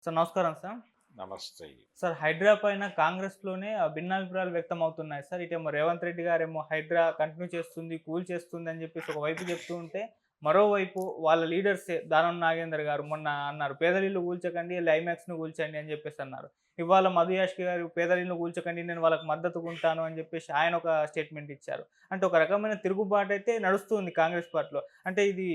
Sir నమస్కారం sir. నమస్తే. Sir Hydraa పైన కాంగ్రెస్‌లోనే భిన్నాభిప్రాయాలు వ్యక్తమవుతున్నాయి సార్. ఇటేమో రేవంత్ రెడ్డి గారేమో హైడ్రా కంటిన్యూ చేస్తుంది, కూల్చేస్తుంది అని చెప్పేసి ఒకవైపు చెప్తూ ఉంటే, మరోవైపు వాళ్ళ లీడర్సే దానం నాగేందర్ గారు మొన్న అన్నారు. పేదరిల్లు కూల్చకండి, ఐమాక్స్‌ని కూల్చండి అని చెప్పేసి అన్నారు. ఇవాళ మధు యాష్కి గారు పేదరిల్లు కూల్చకండి, నేను వాళ్ళకి మద్దతుగుంటాను అని చెప్పేసి ఆయన ఒక స్టేట్మెంట్ ఇచ్చారు. అంటే ఒక రకమైన తిరుగుబాటైతే నడుస్తుంది కాంగ్రెస్ పార్టీలో. అంటే ఇది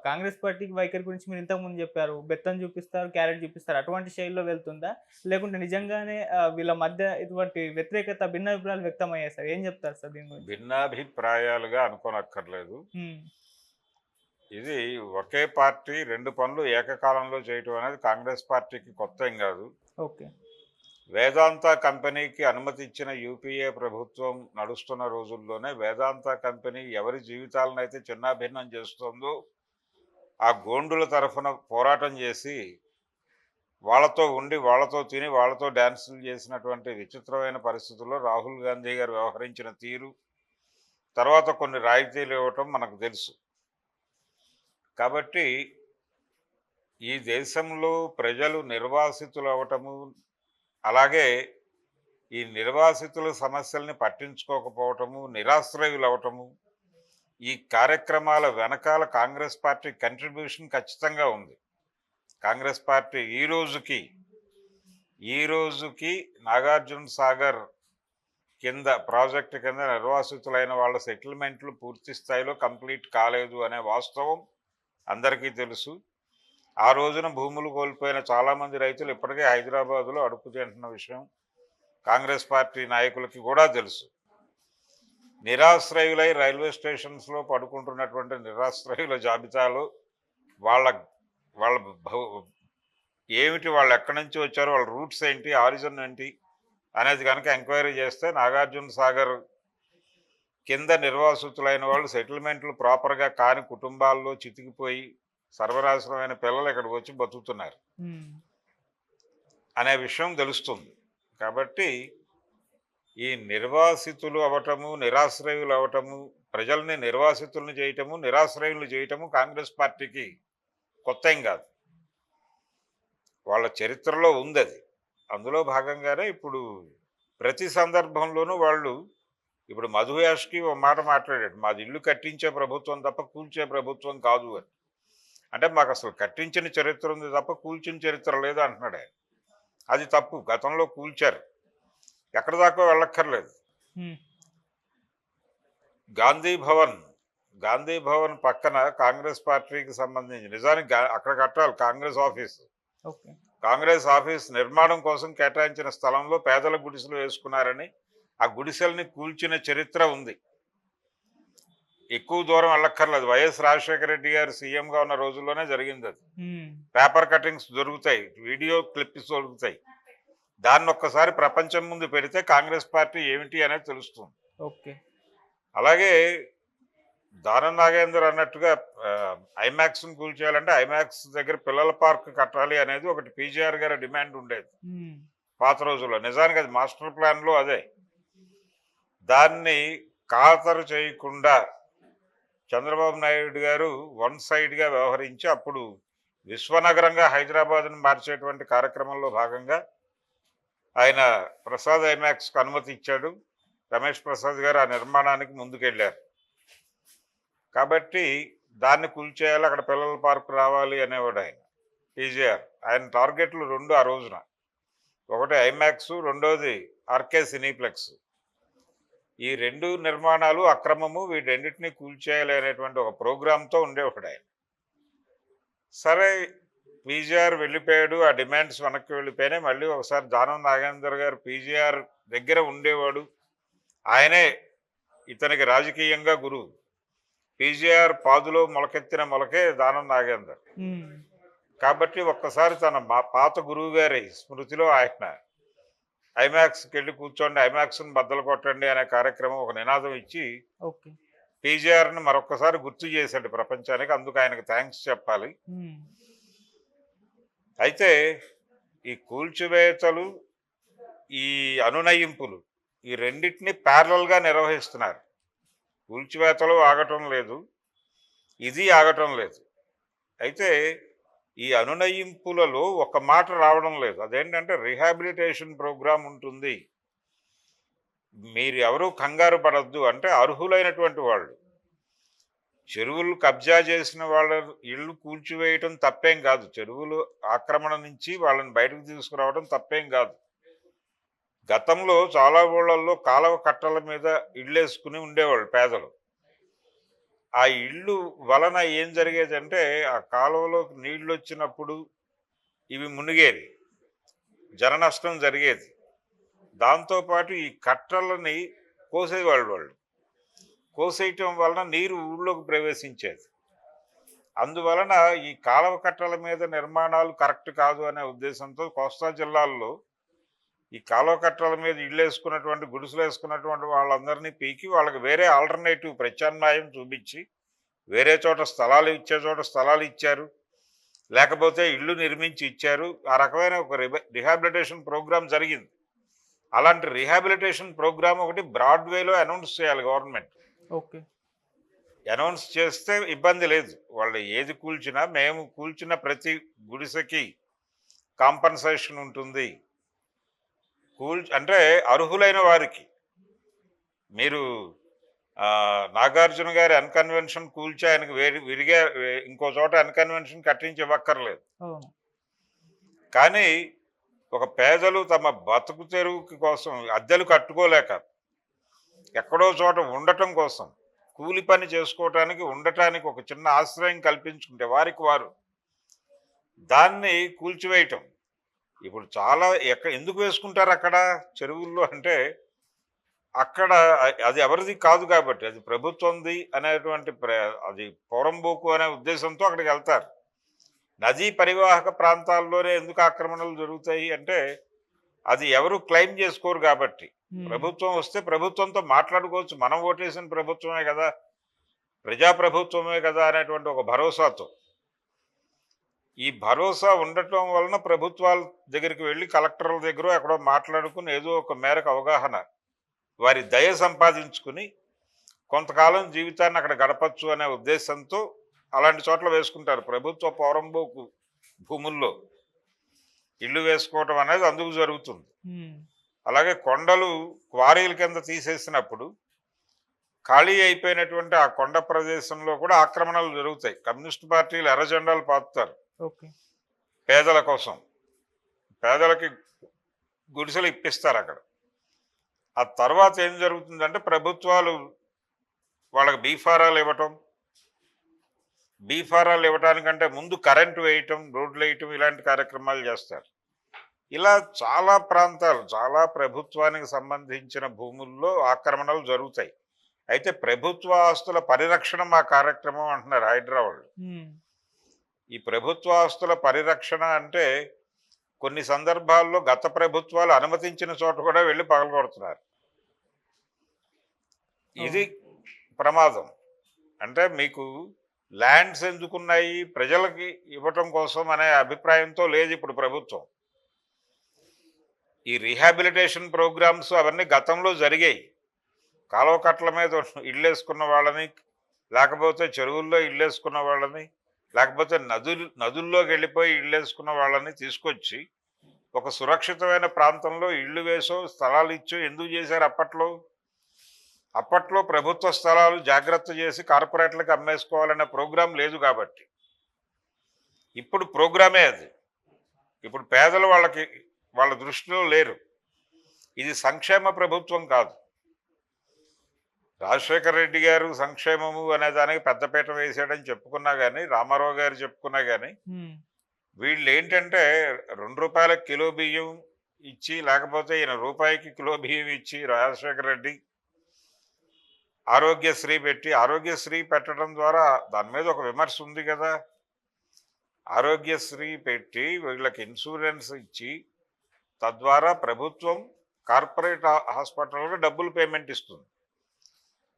కాంగ్రెస్ పార్టీకి వైఖరి గురించి మీరు ఇంతకుముందు చెప్పారు. బెత్తం చూపిస్తారు, క్యారెట్ చూపిస్తారు. అటువంటి శైలిలో వెళ్తుందా? లేకుంటే నిజంగానే వీళ్ళ మధ్య ఇటువంటి వ్యతిరేకత, భిన్నాభిప్రాయాలు వ్యక్తమయ్యాయి సార్. ఏం చెప్తారు సార్ దీని గురించి? భిన్నాభిప్రాయాలుగా అనుకోనక్కర్లేదు. హ్మ్. ఇది ఒకే పార్టీ 2 పనులు ఏకకాలంలో చేయటం అనేది కాంగ్రెస్ పార్టీకి కొత్తేం గాదు. ఓకే. వేదాంత కంపెనీకి అనుమతి ఇచ్చిన యూపీఏ ప్రభుత్వం నడుస్తున్న రోజుల్లోనే వేదాంత కంపెనీ ఎవరి జీవితాలనైతే చిన్నాభిన్నం చేస్తుందో, ఆ గోండుల తరఫున పోరాటం చేసి, వాళ్ళతో ఉండి, వాళ్ళతో తిని, వాళ్ళతో డాన్సులు చేసినటువంటి విచిత్రమైన పరిస్థితుల్లో రాహుల్ గాంధీ గారు వ్యవహరించిన తీరు, తర్వాత కొన్ని రాయితీలు ఇవ్వటం మనకు తెలుసు. కాబట్టి ఈ దేశంలో ప్రజలు నిర్వాసితులు అవటము, అలాగే ఈ నిర్వాసితుల సమస్యల్ని పట్టించుకోకపోవటము, నిరాశ్రయులు అవటము, ఈ కార్యక్రమాల వెనకాల కాంగ్రెస్ పార్టీ కంట్రిబ్యూషన్ ఖచ్చితంగా ఉంది. కాంగ్రెస్ పార్టీ ఈ రోజుకి నాగార్జున సాగర్ కింద ప్రాజెక్టు కింద నిర్వాసితులైన వాళ్ళ సెటిల్మెంట్లు పూర్తి స్థాయిలో కంప్లీట్ కాలేదు అనే వాస్తవం అందరికీ తెలుసు. ఆ రోజున భూములు కోల్పోయిన చాలామంది రైతులు ఇప్పటికే హైదరాబాదులో అడుపు తింటున్న విషయం కాంగ్రెస్ పార్టీ నాయకులకి కూడా తెలుసు. నిరాశ్రయులై రైల్వే స్టేషన్స్లో పడుకుంటున్నటువంటి నిరాశ్రయుల జాబితాలో వాళ్ళ వాళ్ళ ఏమిటి, వాళ్ళు ఎక్కడి నుంచి వచ్చారో, వాళ్ళ రూట్స్ ఏంటి, ఆరిజిన్ ఏంటి అనేది కనుక ఎంక్వైరీ చేస్తే నాగార్జున సాగర్ కింద నిర్వాసితులైన వాళ్ళు సెటిల్మెంట్లు ప్రాపర్గా కాని కుటుంబాల్లో చితికిపోయి సర్వనాశనమైన పిల్లలు ఇక్కడికి వచ్చి బతుకుతున్నారు హ్మ్. అనే విషయం తెలుస్తుంది. కాబట్టి ఈ నిర్వాసితులు అవటము, నిరాశ్రయులు అవటము, ప్రజల్ని నిర్వాసితులను చేయటము, నిరాశ్రయులు చేయటము కాంగ్రెస్ పార్టీకి కొత్త ఏం కాదు. వాళ్ళ చరిత్రలో ఉంది అది. అందులో భాగంగానే ఇప్పుడు ప్రతి సందర్భంలోనూ వాళ్ళు, ఇప్పుడు మధు యాష్కి ఓ మాట మాట్లాడాడు, మాది ఇల్లు కట్టించే ప్రభుత్వం తప్ప కూల్చే ప్రభుత్వం కాదు అని. అంటే మాకు అసలు కట్టించిన చరిత్ర ఉంది తప్ప కూల్చిన చరిత్ర లేదు అంటున్నాడు ఆయన. అది తప్పు. గతంలో కూల్చారు, ఎక్కడి దాకా వెళ్ళక్కర్లేదు. హ్మ్. గాంధీ భవన్ పక్కన కాంగ్రెస్ పార్టీకి సంబంధించి నిజానికి అక్కడ కట్టాలి Congress office. Okay. Congress office నిర్మాణం కోసం కేటాయించిన స్థలంలో పేదల గుడిసెలు వేసుకున్నారని ఆ గుడిసెల్ని కూల్చిన చరిత్ర ఉంది. ఎక్కువ దూరం వెళ్ళక్కర్లేదు. వైఎస్ రాజశేఖర రెడ్డి గారు సీఎంగా ఉన్న రోజుల్లోనే జరిగింది అది. హ్మ్. పేపర్ కటింగ్స్ దొరుకుతాయి, వీడియో క్లిప్స్ దొరుకుతాయి. దాన్ని ఒక్కసారి ప్రపంచం ముందు పెడితే కాంగ్రెస్ పార్టీ ఏమిటి అనేది తెలుస్తుంది. ఓకే. అలాగే దానం నాగేందర్ అన్నట్టుగా ఐమాక్స్ని కూల్చేయాలంటే ఐమాక్స్ దగ్గర పిల్లల పార్క్ కట్టాలి అనేది ఒకటి పీజీఆర్ గారి డిమాండ్ ఉండేది హ్మ్. పాత రోజుల్లో. నిజానికి అది మాస్టర్ ప్లాన్లో అదే. దాన్ని ఖాతరు చేయకుండా చంద్రబాబు నాయుడు గారు వన్ సైడ్గా వ్యవహరించి అప్పుడు విశ్వనగరంగా హైదరాబాద్ను మార్చేటువంటి కార్యక్రమంలో భాగంగా ఆయన ప్రసాద్ ఐమాక్స్కు అనుమతి ఇచ్చాడు. రమేష్ ప్రసాద్ గారు ఆ నిర్మాణానికి ముందుకెళ్ళారు. కాబట్టి దాన్ని కూల్చేయాలి, అక్కడ పిల్లల పార్కు రావాలి అనేవాడు ఆయన పీజీఆర్. ఆయన టార్గెట్లు 2 ఆ రోజున. ఒకటి ఐమాక్స్, రెండోది ఆర్కే సినీప్లెక్స్. ఈ 2 నిర్మాణాలు అక్రమము, వీటన్నిటినీ కూల్చేయాలి అనేటువంటి ఒక ప్రోగ్రాంతో ఉండేవాడు ఆయన. సరే, పీజీఆర్ వెళ్ళిపోయాడు, ఆ డిమాండ్స్ వెనక్కి వెళ్ళిపోయినాయి. మళ్ళీ ఒకసారి దానం నాగేందర్ గారు పీజీఆర్ దగ్గర ఉండేవాడు. ఆయనే ఇతనికి రాజకీయంగా గురువు. పీజీఆర్ పాదులో మొలకెత్తిన మొలకే దానం నాగేందర్. హ్మ్. కాబట్టి ఒక్కసారి తన పాత గురువు గారి స్మృతిలో ఆయన ఐమాక్స్కి వెళ్ళి కూర్చోండి, ఐమాక్స్ని బద్దలు కొట్టండి అనే కార్యక్రమం ఒక నినాదం ఇచ్చి ఓకే. పీజీఆర్ని మరొక్కసారి గుర్తు చేశాడు ప్రపంచానికి. అందుకు ఆయనకు థ్యాంక్స్ చెప్పాలి. హ్మ్. అయితే ఈ కూల్చివేతలు, ఈ అనునయింపులు, ఈ రెండింటినీ ప్యారలల్గా నిర్వహిస్తున్నారు. కూల్చివేతలు ఆగటం లేదు, ఇది ఆగటం లేదు. అయితే ఈ అనునయింపులలో ఒక మాట రావడం లేదు. అదేంటంటే రిహాబిలిటేషన్ ప్రోగ్రామ్ ఉంటుంది. మీరు ఎవరు కంగారు పడొద్దు అంటే అర్హులైనటువంటి వాళ్ళు. చెరువులు కబ్జా చేసిన వాళ్ళ ఇళ్ళు కూల్చివేయటం తప్పేం కాదు. చెరువులు ఆక్రమణ నుంచి వాళ్ళని బయటకు తీసుకురావడం తప్పేం కాదు. గతంలో చాలా ఊళ్ళల్లో కాలవ కట్టల మీద ఇళ్ళేసుకుని ఉండేవాళ్ళు పేదలు. ఆ ఇళ్ళు వలన ఏం జరిగేదంటే ఆ కాలువలోకి నీళ్ళు వచ్చినప్పుడు ఇవి మునిగేవి, జన నష్టం జరిగేది. దాంతోపాటు ఈ కట్టలని కోసేవాళ్ళు వాళ్ళు. కోసేయటం వలన నీరు ఊళ్ళోకి ప్రవేశించేది. అందువలన ఈ కాలువ కట్టల మీద నిర్మాణాలు కరెక్ట్ కాదు అనే ఉద్దేశంతో కోస్తా జిల్లాల్లో ఈ కాలువ కట్టల మీద ఇళ్ళు వేసుకున్నటువంటి గుడిసెలు వేసుకున్నటువంటి వాళ్ళందరినీ పీకి వాళ్ళకి వేరే ఆల్టర్నేటివ్ ప్రత్యామ్నాయం చూపించి వేరే చోట స్థలాలు ఇచ్చే చోట స్థలాలు ఇచ్చారు, లేకపోతే ఇళ్ళు నిర్మించి ఇచ్చారు. ఆ రకమైన ఒక రిహాబిలిటేషన్ ప్రోగ్రామ్ జరిగింది. అలాంటి రిహాబిలిటేషన్ ప్రోగ్రామ్ ఒకటి బ్రాడ్వేలో అనౌన్స్ చేయాలి గవర్నమెంట్. ఓకే. అనౌన్స్ చేస్తే ఇబ్బంది లేదు. వాళ్ళు ఏది కూల్చినా మేము కూల్చిన ప్రతి గుడిసెకి కాంపన్సేషన్ ఉంటుంది. అంటే అర్హులైన వారికి. మీరు నాగార్జున గారి అన్కన్వెన్షన్ కూల్చి ఆయనకు విరిగా ఇంకో చోట అన్కన్వెన్షన్ కట్టించి ఇవ్వక్కర్లేదు. కానీ ఒక పేదలు తమ బతుకు తెరువుకి కోసం అద్దెలు కట్టుకోలేక ఎక్కడో చోట ఉండటం కోసం కూలి పని చేసుకోవటానికి ఉండటానికి ఒక చిన్న ఆశ్రయం కల్పించుకుంటే వారికి వారు దాన్ని కూల్చివేయటం. ఇప్పుడు చాలా ఎందుకు వేసుకుంటారు అక్కడ చెరువుల్లో అంటే అక్కడ అది ఎవరిది కాదు కాబట్టి, అది ప్రభుత్వంది అనేటువంటి అది పొరంబోకు అనే ఉద్దేశంతో అక్కడికి వెళ్తారు. నదీ పరివాహక ప్రాంతాల్లోనే ఎందుకు ఆక్రమణలు జరుగుతాయి అంటే అది ఎవరు క్లెయిమ్ చేసుకోరు కాబట్టి. ప్రభుత్వం వస్తే ప్రభుత్వంతో మాట్లాడుకోవచ్చు, మనం ఓటేసిన ప్రభుత్వమే కదా, ప్రజాప్రభుత్వమే కదా అనేటువంటి ఒక భరోసాతో. ఈ భరోసా ఉండటం వలన ప్రభుత్వాల దగ్గరికి వెళ్ళి కలెక్టర్ల దగ్గర ఎక్కడో మాట్లాడుకుని ఏదో ఒక మేరకు అవగాహన, వారి దయ సంపాదించుకుని కొంతకాలం జీవితాన్ని అక్కడ గడపచ్చు అనే ఉద్దేశంతో అలాంటి చోట్ల వేసుకుంటారు. ప్రభుత్వ పౌరంబోకు భూముల్లో ఇల్లు వేసుకోవటం అనేది అందుకు జరుగుతుంది. అలాగే కొండలు క్వారీల కింద తీసేసినప్పుడు ఖాళీ అయిపోయినటువంటి ఆ కొండ ప్రదేశంలో కూడా ఆక్రమణలు జరుగుతాయి. కమ్యూనిస్ట్ పార్టీలు ఎర్రజెండాలు పాతుతారు పేదల కోసం. పేదలకి గుడిసెలు ఇప్పిస్తారు అక్కడ. ఆ తర్వాత ఏం జరుగుతుందంటే ప్రభుత్వాలు వాళ్ళకి బీఫారాలు ఇవ్వటం, బీఫారాలు ఇవ్వటానికంటే ముందు కరెంటు వేయటం, రోడ్లు వేయటం, ఇలాంటి కార్యక్రమాలు చేస్తారు. ఇలా చాలా ప్రాంతాలు, చాలా ప్రభుత్వానికి సంబంధించిన భూముల్లో ఆక్రమణలు జరుగుతాయి. అయితే ప్రభుత్వ ఆస్తుల పరిరక్షణ మా కార్యక్రమం అంటున్నారు హైదరాబాద్. ఈ ప్రభుత్వ ఆస్తుల పరిరక్షణ అంటే కొన్ని సందర్భాల్లో గత ప్రభుత్వాలు అనుమతించిన చోట కూడా వెళ్ళి పగలగొడుతున్నారు. ఇది ప్రమాదం. అంటే మీకు ల్యాండ్స్ ఎందుకున్నాయి, ప్రజలకి ఇవ్వటం కోసం అనే అభిప్రాయంతో లేదు ఇప్పుడు ప్రభుత్వం. ఈ రీహాబిలిటేషన్ ప్రోగ్రామ్స్ అవన్నీ గతంలో జరిగాయి. కాలువ కట్టల మీద ఇళ్ళేసుకున్న వాళ్ళని, లేకపోతే చెరువుల్లో ఇళ్ళేసుకున్న వాళ్ళని, లేకపోతే నదుల్లోకి వెళ్ళిపోయి ఇళ్ళేసుకున్న వాళ్ళని తీసుకొచ్చి ఒక సురక్షితమైన ప్రాంతంలో ఇళ్ళు వేసో స్థలాలు ఇచ్చో ఎందుకు చేశారు అప్పట్లో? అప్పట్లో ప్రభుత్వ స్థలాలు జాగ్రత్త చేసి కార్పొరేట్లకు అమ్మేసుకోవాలనే ప్రోగ్రాం లేదు కాబట్టి. ఇప్పుడు ప్రోగ్రామే అది. ఇప్పుడు పేదలు వాళ్ళ దృష్టిలో లేరు. ఇది సంక్షేమ ప్రభుత్వం కాదు. రాజశేఖర రెడ్డి గారు సంక్షేమము అనే దానికి పెద్దపీట వేసాడని చెప్పుకున్నా కానీ, రామారావు గారు చెప్పుకున్నా కానీ, వీళ్ళు ఏంటంటే ₹2 కిలో బియ్యం ఇచ్చి, లేకపోతే ఈయన రూపాయికి కిలో బియ్యం ఇచ్చి రాజశేఖర రెడ్డి ఆరోగ్యశ్రీ పెట్టి, ఆరోగ్యశ్రీ పెట్టడం ద్వారా దాని మీద ఒక విమర్శ ఉంది కదా, ఆరోగ్యశ్రీ పెట్టి వీళ్ళకి ఇన్సూరెన్స్ ఇచ్చి తద్వారా ప్రభుత్వం కార్పొరేట్ హాస్పిటల్కి డబ్బులు పేమెంట్ ఇస్తుంది.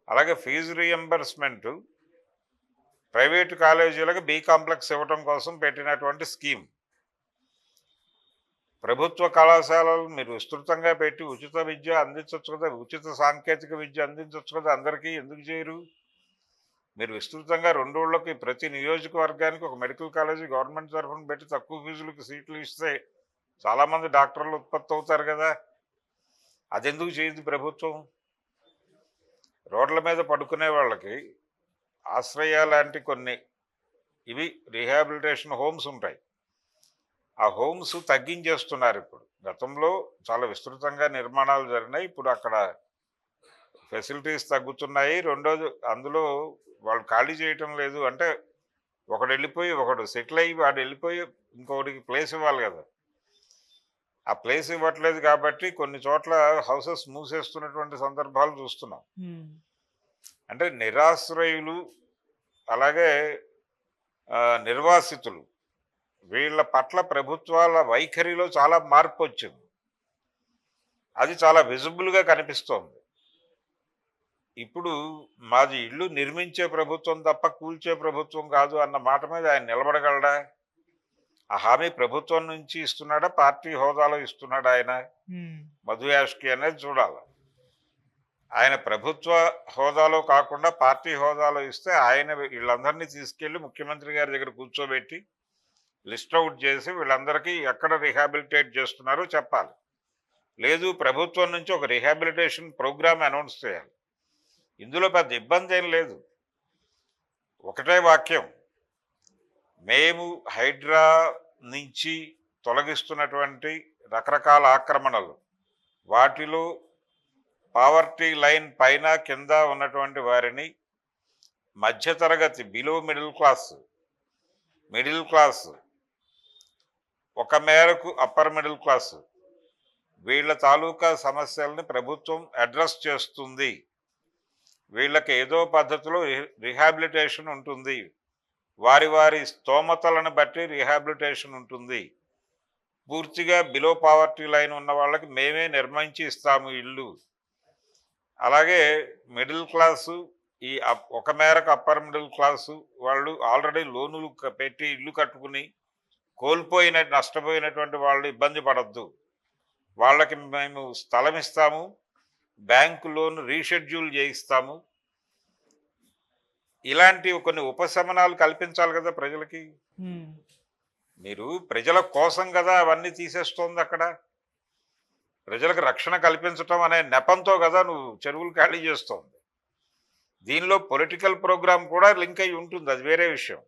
అలాగే ఫీజు రీఎంబర్స్మెంటు ప్రైవేటు కాలేజీలకు బి కాంప్లెక్స్ ఇవ్వటం కోసం పెట్టినటువంటి స్కీమ్. ప్రభుత్వ కళాశాలలు మీరు విస్తృతంగా పెట్టి ఉచిత విద్య అందించవచ్చు కదా, ఉచిత సాంకేతిక విద్య అందించవచ్చు కదా అందరికీ, ఎందుకు చేయరు? మీరు విస్తృతంగా 2 ఊళ్ళకి ప్రతి నియోజకవర్గానికి ఒక మెడికల్ కాలేజీ గవర్నమెంట్ తరఫున పెట్టి తక్కువ ఫీజులకు సీట్లు ఇస్తే చాలామంది డాక్టర్లు ఉత్పత్తి అవుతారు కదా. అదెందుకు చేయదు ప్రభుత్వం? రోడ్ల మీద పడుకునే వాళ్ళకి ఆశ్రయ లాంటి కొన్ని ఇవి రీహాబిలిటేషన్ హోమ్స్ ఉంటాయి. ఆ హోమ్స్ తగ్గించేస్తున్నారు ఇప్పుడు. గతంలో చాలా విస్తృతంగా నిర్మాణాలు జరిగినాయి. ఇప్పుడు అక్కడ ఫెసిలిటీస్ తగ్గుతున్నాయి. రెండోది అందులో వాళ్ళు ఖాళీ చేయటం లేదు. అంటే ఒకడు వెళ్ళిపోయి ఒకడు సెటిల్ అయ్యి వాడు వెళ్ళిపోయి ఇంకొకటికి ప్లేస్ ఇవ్వాలి కదా. ఆ ప్లేస్ ఇవ్వట్లేదు కాబట్టి కొన్ని చోట్ల హౌసెస్ మూసేస్తున్నటువంటి సందర్భాలు చూస్తున్నాం. అంటే నిరాశ్రయులు అలాగే నిర్వాసితులు వీళ్ళ పట్ల ప్రభుత్వాల వైఖరిలో చాలా మార్పు వచ్చింది. అది చాలా విజిబుల్గా కనిపిస్తోంది. ఇప్పుడు మాది ఇల్లు నిర్మించే ప్రభుత్వం తప్ప కూల్చే ప్రభుత్వం కాదు అన్న మాట మీద ఆయన నిలబడగలడా? ఆ హామీ ప్రభుత్వం నుంచి ఇస్తున్నాడా, పార్టీ హోదాలో ఇస్తున్నాడా ఆయన? మధు యాష్కి అనేది చూడాలి. ఆయన ప్రభుత్వ హోదాలో కాకుండా పార్టీ హోదాలో ఇస్తే ఆయన వీళ్ళందరినీ తీసుకెళ్ళి ముఖ్యమంత్రి గారి దగ్గర కూర్చోబెట్టి లిస్ట్ అవుట్ చేసి వీళ్ళందరికీ ఎక్కడ రిహాబిలిటేట్ చేస్తున్నారో చెప్పాలి. లేదు ప్రభుత్వం నుంచి ఒక రిహాబిలిటేషన్ ప్రోగ్రామ్ అనౌన్స్ చేయాలి. ఇందులో పెద్ద ఇబ్బంది ఏం లేదు. ఒకటే వాక్యం, మేము హైడ్రా నుంచి తొలగిస్తున్నటువంటి రకరకాల ఆక్రమణలు వాటిలో పావర్టీ లైన్ పైన కింద ఉన్నటువంటి వారిని మధ్యతరగతి బిలో మిడిల్ క్లాస్ ఒక మేరకు అప్పర్ మిడిల్ క్లాస్ వీళ్ళ తాలూకా సమస్యల్ని ప్రభుత్వం అడ్రస్ చేస్తుంది. వీళ్ళకి ఏదో పద్ధతిలో రిహాబిలిటేషన్ ఉంటుంది. వారి వారి స్తోమతలను బట్టి రిహాబిలిటేషన్ ఉంటుంది. పూర్తిగా బిలో పావర్టీ లైన్ ఉన్న వాళ్ళకి మేమే నిర్మించి ఇస్తాము ఇల్లు. అలాగే మిడిల్ క్లాసు ఈ ఒక మేరకు అప్పర్ మిడిల్ క్లాసు వాళ్ళు ఆల్రెడీ లోనులు పెట్టి ఇల్లు కట్టుకుని నష్టపోయినటువంటి వాళ్ళు ఇబ్బంది పడద్దు. వాళ్ళకి మేము స్థలం ఇస్తాము, బ్యాంకు లోన్ రీషెడ్యూల్ చేయిస్తాము. ఇలాంటి కొన్ని ఉపశమనాలు కల్పించాలి కదా ప్రజలకి. మీరు ప్రజల కోసం కదా అవన్నీ తీసేస్తోంది. అక్కడ ప్రజలకు రక్షణ కల్పించటం అనే నెపంతో కదా నువ్వు చెరువులు ఖాళీ చేస్తోంది. దీనిలో పొలిటికల్ ప్రోగ్రామ్ కూడా లింక్ అయి ఉంటుంది, అది వేరే విషయం.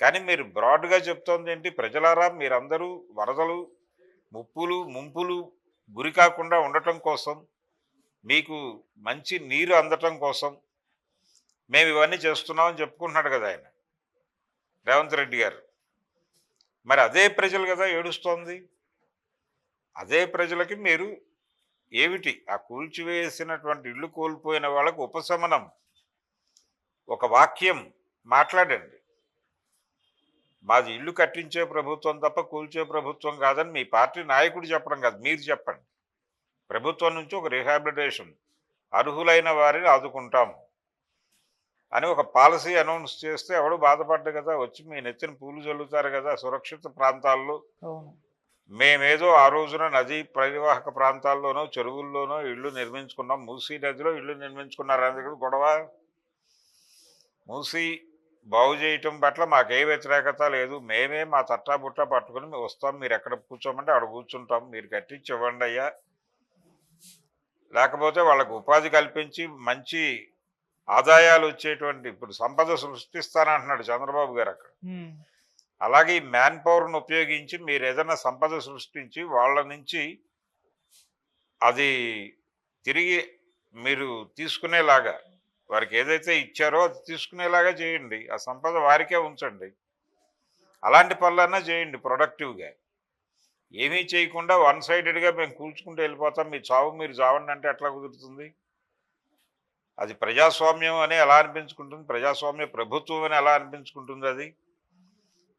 కానీ మీరు బ్రాడ్గా చెప్తోంది ఏంటి? ప్రజలారా మీరందరూ వరదలు ముంపులు గురి కాకుండా ఉండటం కోసం, మీకు మంచి నీరు అందటం కోసం మేము ఇవన్నీ చేస్తున్నామని చెప్పుకుంటున్నాడు కదా ఆయన రేవంత్ రెడ్డి గారు. మరి అదే ప్రజలు కదా ఏడుస్తోంది. అదే ప్రజలకి మీరు ఏమిటి ఆ కూల్చివేసినటువంటి ఇల్లు కోల్పోయిన వాళ్ళకు ఉపశమనం ఒక వాక్యం మాట్లాడండి. మాది ఇల్లు కట్టించే ప్రభుత్వం తప్ప కూల్చే ప్రభుత్వం కాదని మీ పార్టీ నాయకుడు చెప్పడం కాదు, మీరు చెప్పండి. ప్రభుత్వం నుంచి ఒక రిహాబిలిటేషన్ అర్హులైన వారిని ఆదుకుంటాం అని ఒక పాలసీ అనౌన్స్ చేస్తే ఎవడు బాధపడ్డు కదా. వచ్చి మీ నెత్తిన పూలు చల్లుతారు కదా సురక్షిత ప్రాంతాల్లో. మేమేదో ఆ రోజున నదీ పరివాహక ప్రాంతాల్లోనో చెరువుల్లోనో ఇళ్ళు నిర్మించుకున్నాం. మూసీ నదిలో ఇళ్ళు నిర్మించుకున్నారు అనేది గొడవ. మూసీ బాగు చేయటం పట్ల మాకే వ్యతిరేకత లేదు. మేమే మా తట్టా బుట్ట పట్టుకుని మేము వస్తాం, మీరు ఎక్కడ కూర్చోమంటే అక్కడ కూర్చుంటాం, మీరు కట్టించి ఇవ్వండి అయ్యా. లేకపోతే వాళ్ళకు ఉపాధి కల్పించి మంచి ఆదాయాలు వచ్చేటువంటి ఇప్పుడు సంపద సృష్టిస్తానంటున్నాడు చంద్రబాబు గారు అక్కడ. అలాగే ఈ మ్యాన్ పవర్ను ఉపయోగించి మీరు ఏదైనా సంపద సృష్టించి వాళ్ళ నుంచి అది తిరిగి మీరు తీసుకునేలాగా, వారికి ఏదైతే ఇచ్చారో అది తీసుకునేలాగా చేయండి. ఆ సంపద వారికే ఉంచండి. అలాంటి పనులన్నా చేయండి ప్రొడక్టివ్గా. ఏమీ చేయకుండా వన్ సైడెడ్గా మేము కూల్చుకుంటూ వెళ్ళిపోతాం, మీ చావు మీరు చావండి అంటే ఎట్లా కుదురుతుంది? అది ప్రజాస్వామ్యం అని ఎలా అనిపించుకుంటుంది? ప్రజాస్వామ్య ప్రభుత్వం అని ఎలా అనిపించుకుంటుంది? అది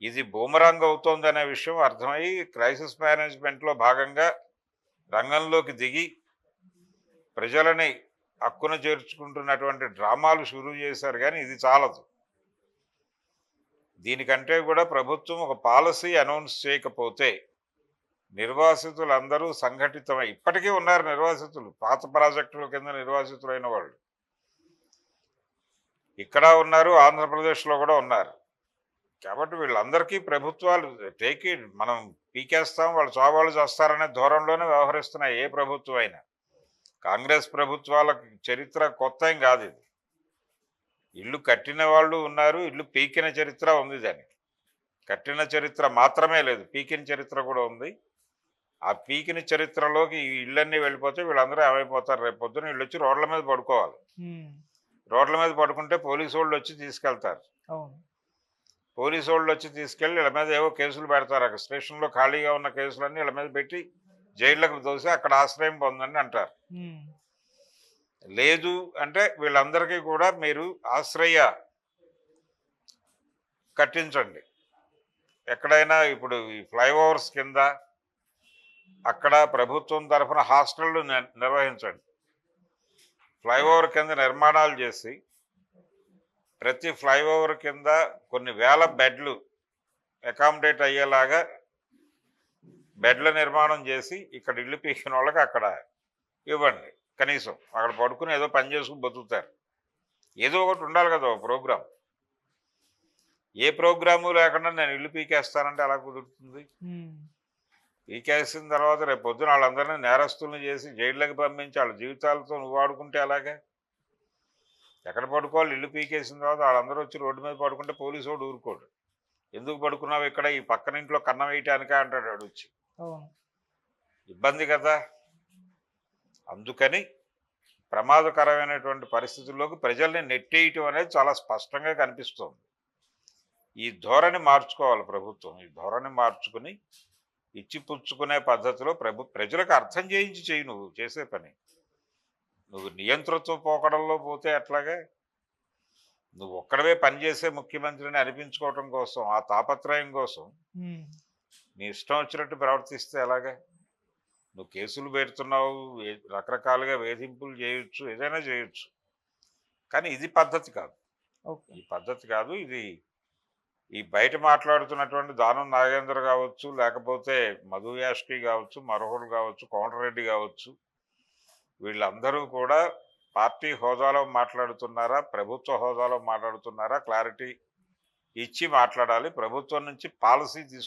ఇది బూమరాంగ్ అవుతోంది అనే విషయం అర్థమై క్రైసిస్ మేనేజ్మెంట్లో భాగంగా రంగంలోకి దిగి ప్రజలని హక్కున చేర్చుకుంటున్నటువంటి డ్రామాలు షురూ చేశారు. కానీ ఇది చాలదు. దీనికంటే కూడా ప్రభుత్వం ఒక పాలసీ అనౌన్స్ చేయకపోతే నిర్వాసితులందరూ సంఘటితమై, ఇప్పటికీ ఉన్నారు నిర్వాసితులు, పాత ప్రాజెక్టుల కింద నిర్వాసితులైన వాళ్ళు. ఇక్కడ ఉన్నారు, ఆంధ్రప్రదేశ్లో కూడా ఉన్నారు. కాబట్టి వీళ్ళందరికీ ప్రభుత్వాలు టేక్ ఇట్, మనం పీకేస్తాం, వాళ్ళు చావాళ్ళు చేస్తారనే ధోరణిలోనే వ్యవహరిస్తున్నాయి ఏ ప్రభుత్వం అయినా. కాంగ్రెస్ ప్రభుత్వాల చరిత్ర కొత్త ఏం కాదు ఇది. ఇల్లు కట్టిన వాళ్ళు ఉన్నారు, ఇల్లు పీకిన చరిత్ర ఉంది. దానికి కట్టిన చరిత్ర మాత్రమే లేదు, పీకిన చరిత్ర కూడా ఉంది. ఆ పీకిన చరిత్రలోకి ఈ ఇళ్ళన్నీ వెళ్ళిపోతే వీళ్ళందరూ ఏమైపోతారు? రేపు పొద్దున వీళ్ళు వచ్చి రోడ్ల మీద పడుకోవాలి. ఉమ్, రోడ్ల మీద పడుకుంటే పోలీసు వాళ్ళు వచ్చి తీసుకెళ్తారు. అవును. పోలీసు వాళ్ళు వచ్చి తీసుకెళ్ళి వీళ్ళ మీద ఏవో కేసులు పెడతారు. అక్కడ స్టేషన్లో ఖాళీగా ఉన్న కేసులన్నీ వీళ్ళ మీద పెట్టి జైళ్ళకు దోసి అక్కడ ఆశ్రయం పొందండి అంటారు. ఉమ్, లేదు అంటే వీళ్ళందరికీ కూడా మీరు ఆశ్రయ కట్టించండి. ఎక్కడైనా ఇప్పుడు ఈ ఫ్లైఓవర్స్ కింద అక్కడ ప్రభుత్వం తరఫున హాస్టళ్ళు నిర్వహించండి. ఫ్లైఓవర్ కింద నిర్మాణాలు చేసి ప్రతి ఫ్లైఓవర్ కింద కొన్ని వేల బెడ్లు అకామిడేట్ అయ్యేలాగా బెడ్ల నిర్మాణం చేసి ఇక్కడ ఇల్లు పీకిన వాళ్ళకి అక్కడ ఇవ్వండి. కనీసం అక్కడ పడుకుని ఏదో పని చేసుకుని బతుకుతారు. ఏదో ఒకటి ఉండాలి కదా ఒక ప్రోగ్రాం. ఏ ప్రోగ్రాము లేకుండా నేను ఇల్లు పీకేస్తానంటే ఎలా కుదురుతుంది? ఉమ్, పీకేసిన తర్వాత రేపు పొద్దున వాళ్ళందరినీ నేరస్తులను చేసి జైళ్ళకి పంపించి వాళ్ళ జీవితాలతో నువ్వు ఆడుకుంటే అలాగే. ఎక్కడ పడుకోవాలి? ఇల్లు పీకేసిన తర్వాత వాళ్ళందరూ వచ్చి రోడ్డు మీద పడుకుంటే పోలీసు వాడు ఊరుకోడు. ఎందుకు పడుకున్నావు ఇక్కడ? ఈ పక్కన ఇంట్లో కన్నం వేయటానికే అంటాడు వాడు వచ్చి. అవును. ఇబ్బంది కదా. అందుకని ప్రమాదకరమైనటువంటి పరిస్థితుల్లోకి ప్రజల్ని నెట్టేయటం అనేది చాలా స్పష్టంగా కనిపిస్తోంది. ఈ ధోరణి మార్చుకోవాలి ప్రభుత్వం. ఈ ధోరణి మార్చుకుని ఇచ్చిపుచ్చుకునే పద్ధతిలో ప్రజలకు అర్థం చేయించి చెయ్యి నువ్వు చేసే పని. నువ్వు నియంతృత్వ పోకడంలో పోతే అట్లాగే నువ్వు ఒక్కడవే పనిచేసే ముఖ్యమంత్రిని అనిపించుకోవటం కోసం, ఆ తాపత్రయం కోసం ఉమ్, నీ ఇష్టం వచ్చినట్టు ప్రవర్తిస్తే ఎలాగా? నువ్వు కేసులు పెడుతున్నావు, రకరకాలుగా వేధింపులు చేయొచ్చు, ఏదైనా చేయొచ్చు, కానీ ఇది పద్ధతి కాదు. ఓకే. ఈ పద్ధతి కాదు ఇది. ఈ బయట మాట్లాడుతున్నటువంటి దానం నాగేంద్ర కావచ్చు, లేకపోతే మధు యాష్కి కావచ్చు, మరొకరు కావచ్చు, కోమటిరెడ్డి కావచ్చు, వీళ్ళందరూ కూడా పార్టీ హోదాలో మాట్లాడుతున్నారా, ప్రభుత్వ హోదాలో మాట్లాడుతున్నారా? క్లారిటీ ఇచ్చి మాట్లాడాలి. ప్రభుత్వం నుంచి పాలసీ